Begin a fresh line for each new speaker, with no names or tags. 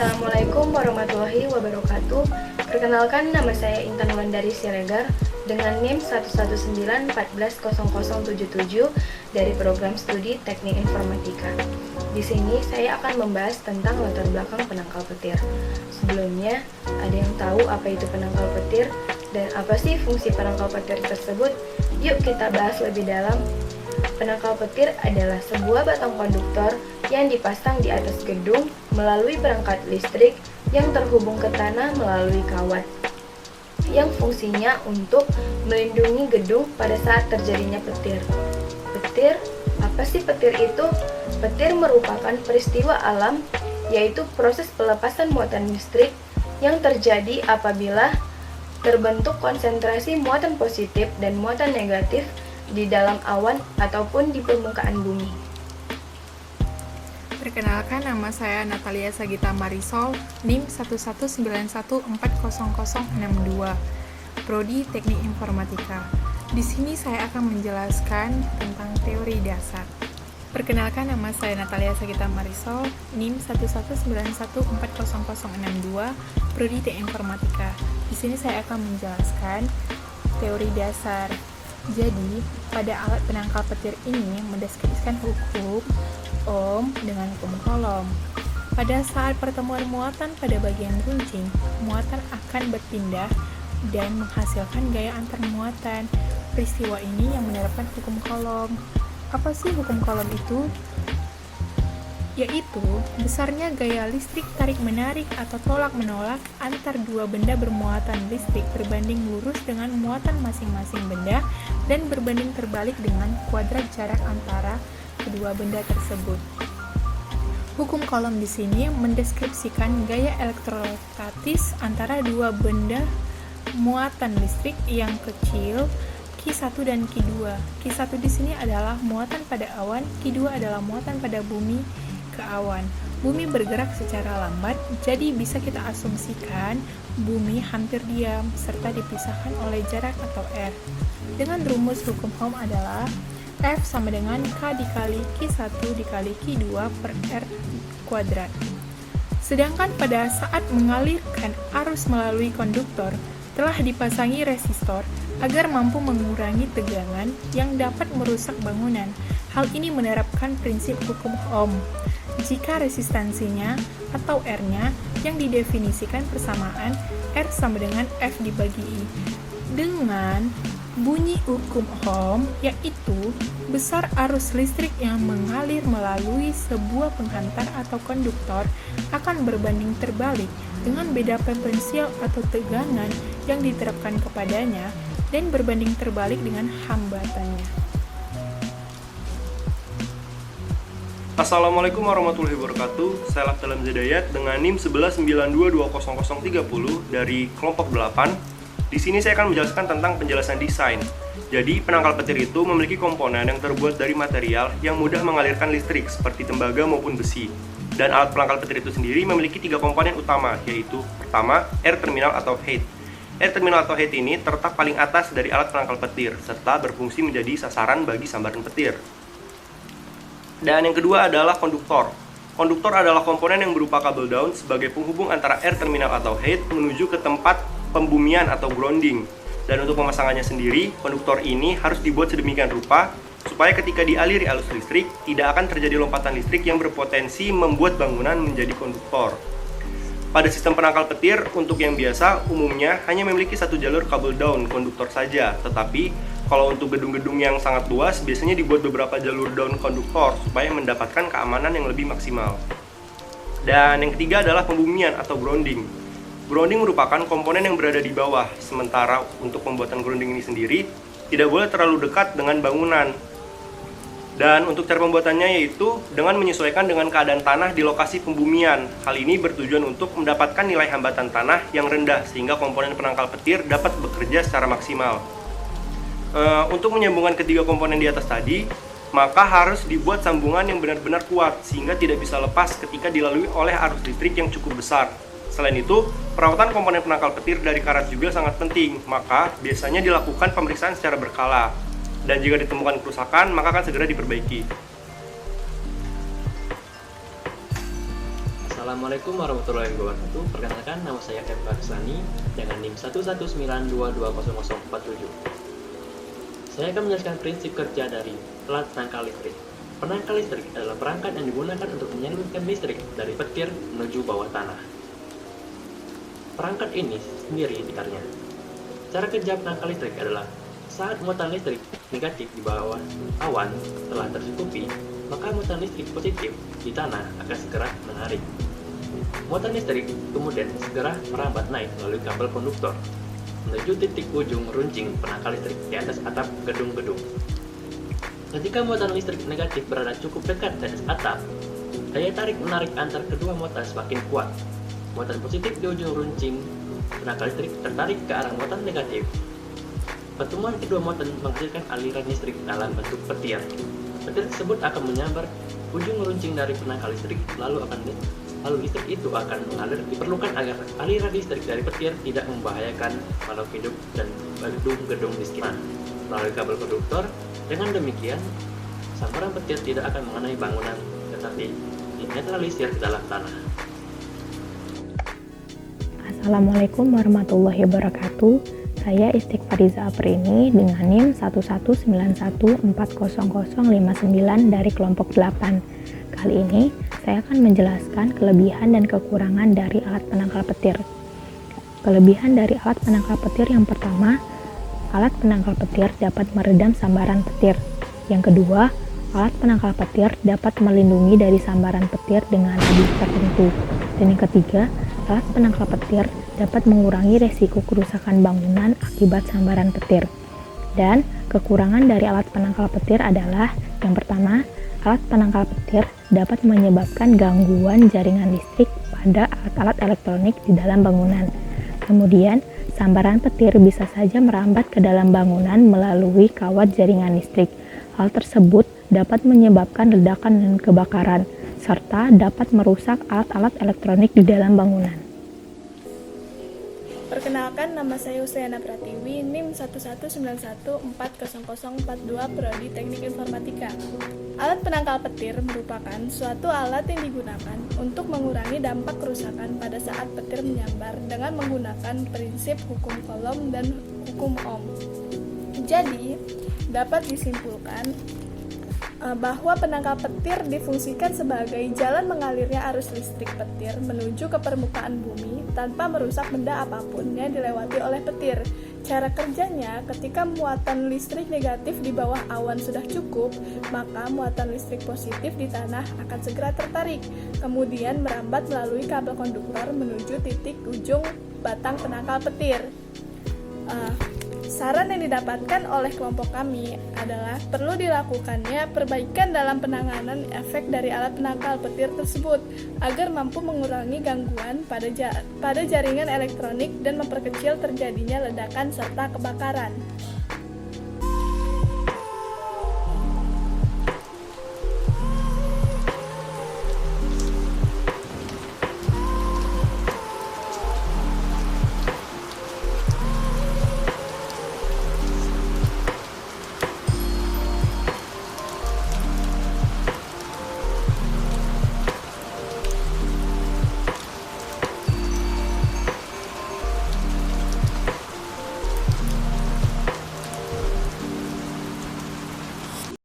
Assalamualaikum warahmatullahi wabarakatuh. Perkenalkan, nama saya Intan Wulandari Siregar dengan NIM 119140077 dari program studi Teknik Informatika. Di sini saya akan membahas tentang latar belakang penangkal petir. Sebelumnya, ada yang tahu apa itu penangkal petir dan apa sih fungsi penangkal petir tersebut? Yuk kita bahas lebih dalam. Penangkal petir adalah sebuah batang konduktor yang dipasang di atas gedung melalui perangkat listrik yang terhubung ke tanah melalui kawat, yang fungsinya untuk melindungi gedung pada saat terjadinya petir. Petir, apa sih petir itu? Petir merupakan peristiwa alam, yaitu proses pelepasan muatan listrik yang terjadi apabila terbentuk konsentrasi muatan positif dan muatan negatif di dalam awan ataupun di permukaan bumi.
Perkenalkan, nama saya Natalia Sagita Marisol, NIM 119140062, Prodi Teknik Informatika. Di sini saya akan menjelaskan tentang teori dasar. Perkenalkan, nama saya Natalia Sagita Marisol, NIM 119140062, Prodi Teknik Informatika. Di sini saya akan menjelaskan teori dasar. Jadi, pada alat penangkal petir ini mendeskripsikan hukum Ohm dengan hukum Coulomb. Pada saat pertemuan muatan pada bagian runcing, muatan akan berpindah dan menghasilkan gaya antar muatan. Peristiwa ini yang menerapkan hukum Coulomb. Apa sih hukum Coulomb itu? Yaitu besarnya gaya listrik tarik-menarik atau tolak-menolak antar dua benda bermuatan listrik berbanding lurus dengan muatan masing-masing benda dan berbanding terbalik dengan kuadrat jarak antara kedua benda tersebut. Hukum Coulomb di sini mendeskripsikan gaya elektrostatis antara dua benda muatan listrik yang kecil, Q1 dan Q2. Q1 di sini adalah muatan pada awan, Q2 adalah muatan pada bumi ke awan. Bumi bergerak secara lambat, jadi bisa kita asumsikan bumi hampir diam serta dipisahkan oleh jarak atau R. Dengan rumus hukum Ohm adalah F sama dengan K dikali Q1 dikali Q2 per R kuadrat. Sedangkan pada saat mengalirkan arus melalui konduktor, telah dipasangi resistor agar mampu mengurangi tegangan yang dapat merusak bangunan. Hal ini menerapkan prinsip hukum Ohm. Jika resistansinya atau R-nya yang didefinisikan persamaan R sama dengan F dibagi I. Dengan bunyi hukum Ohm, yaitu besar arus listrik yang mengalir melalui sebuah penghantar atau konduktor akan berbanding terbalik dengan beda potensial atau tegangan yang diterapkan kepadanya dan berbanding terbalik dengan hambatannya.
Assalamualaikum warahmatullahi wabarakatuh. Saya Laftalam Zedayat dengan NIM 119220030 dari kelompok 8. Di sini saya akan menjelaskan tentang penjelasan desain. Jadi, penangkal petir itu memiliki komponen yang terbuat dari material yang mudah mengalirkan listrik seperti tembaga maupun besi. Dan alat penangkal petir itu sendiri memiliki 3 komponen utama, yaitu pertama, air terminal atau head. Air terminal atau head ini terletak paling atas dari alat penangkal petir serta berfungsi menjadi sasaran bagi sambaran petir. Dan yang kedua adalah konduktor. Konduktor adalah komponen yang berupa kabel daun sebagai penghubung antara air terminal atau head menuju ke tempat pembumian atau grounding. Dan untuk pemasangannya sendiri, konduktor ini harus dibuat sedemikian rupa supaya ketika dialiri arus listrik, tidak akan terjadi lompatan listrik yang berpotensi membuat bangunan menjadi konduktor. Pada sistem penangkal petir, untuk yang biasa, umumnya hanya memiliki satu jalur kabel daun konduktor saja. Tetapi, kalau untuk gedung-gedung yang sangat luas, biasanya dibuat beberapa jalur daun konduktor supaya mendapatkan keamanan yang lebih maksimal. Dan yang ketiga adalah pembumian atau grounding. Grounding merupakan komponen yang berada di bawah, sementara untuk pembuatan grounding ini sendiri, tidak boleh terlalu dekat dengan bangunan. Dan untuk cara pembuatannya yaitu dengan menyesuaikan dengan keadaan tanah di lokasi pembumian. Hal ini bertujuan untuk mendapatkan nilai hambatan tanah yang rendah, sehingga komponen penangkal petir dapat bekerja secara maksimal. Untuk menyambungkan ketiga komponen di atas tadi, maka harus dibuat sambungan yang benar-benar kuat sehingga tidak bisa lepas ketika dilalui oleh arus listrik yang cukup besar. Selain itu, perawatan komponen penangkal petir dari karat juga sangat penting, maka biasanya dilakukan pemeriksaan secara berkala. Dan jika ditemukan kerusakan, maka akan segera diperbaiki.
Assalamualaikum warahmatullahi wabarakatuh. Perkenalkan, nama saya M. Barsani dengan NIM 119220047. Saya akan menjelaskan prinsip kerja dari alat penangkal listrik. Penangkal listrik adalah perangkat yang digunakan untuk menyalurkan listrik dari petir menuju bawah tanah. Perangkat ini sendiri dikarnya. Cara kerja penangkal listrik adalah saat muatan listrik negatif di bawah awan telah tercukupi, maka muatan listrik positif di tanah akan segera menarik. Muatan listrik kemudian segera merambat naik melalui kabel konduktor menuju titik ujung runcing penangkal listrik di atas atap gedung-gedung. Ketika muatan listrik negatif berada cukup dekat di atas atap, daya tarik-menarik antar kedua muatan semakin kuat. Muatan positif di ujung runcing penangkal listrik tertarik ke arah muatan negatif. Pertemuan kedua muatan menghasilkan aliran listrik dalam bentuk petir. Petir tersebut akan menyambar ujung runcing dari penangkal listrik, lalu listrik itu akan mengalir. Diperlukan agar aliran listrik dari petir tidak membahayakan makhluk hidup dan gedung-gedung di sekitar melalui kabel konduktor. Dengan demikian, sambaran petir tidak akan mengenai bangunan, tetapi dinetralisir ke dalam tanah.
Assalamualaikum warahmatullahi wabarakatuh. Saya Istighfariza Aprini dengan NIM 119140059 dari kelompok 8. Kali ini saya akan menjelaskan kelebihan dan kekurangan dari alat penangkal petir. Kelebihan dari alat penangkal petir yang pertama, alat penangkal petir dapat meredam sambaran petir. Yang kedua, alat penangkal petir dapat melindungi dari sambaran petir dengan radius tertentu. Dan yang ketiga, alat penangkal petir dapat mengurangi resiko kerusakan bangunan akibat sambaran petir. Dan kekurangan dari alat penangkal petir adalah yang pertama, alat penangkal petir dapat menyebabkan gangguan jaringan listrik pada alat-alat elektronik di dalam bangunan. Kemudian, sambaran petir bisa saja merambat ke dalam bangunan melalui kawat jaringan listrik. Hal tersebut dapat menyebabkan ledakan dan kebakaran, serta dapat merusak alat-alat elektronik di dalam bangunan.
Perkenalkan, nama saya Husayana Pratiwi, NIM 119140042, Prodi Teknik Informatika. Alat penangkal petir merupakan suatu alat yang digunakan untuk mengurangi dampak kerusakan pada saat petir menyambar dengan menggunakan prinsip hukum Coulomb dan hukum Ohm. Jadi, dapat disimpulkan bahwa penangkal petir difungsikan sebagai jalan mengalirnya arus listrik petir menuju ke permukaan bumi tanpa merusak benda apapun yang dilewati oleh petir. Cara kerjanya, ketika muatan listrik negatif di bawah awan sudah cukup, maka muatan listrik positif di tanah akan segera tertarik, kemudian merambat melalui kabel konduktor menuju titik ujung batang penangkal petir. Saran yang didapatkan oleh kelompok kami adalah perlu dilakukannya perbaikan dalam penanganan efek dari alat penangkal petir tersebut agar mampu mengurangi gangguan pada jaringan elektronik dan memperkecil terjadinya ledakan serta kebakaran.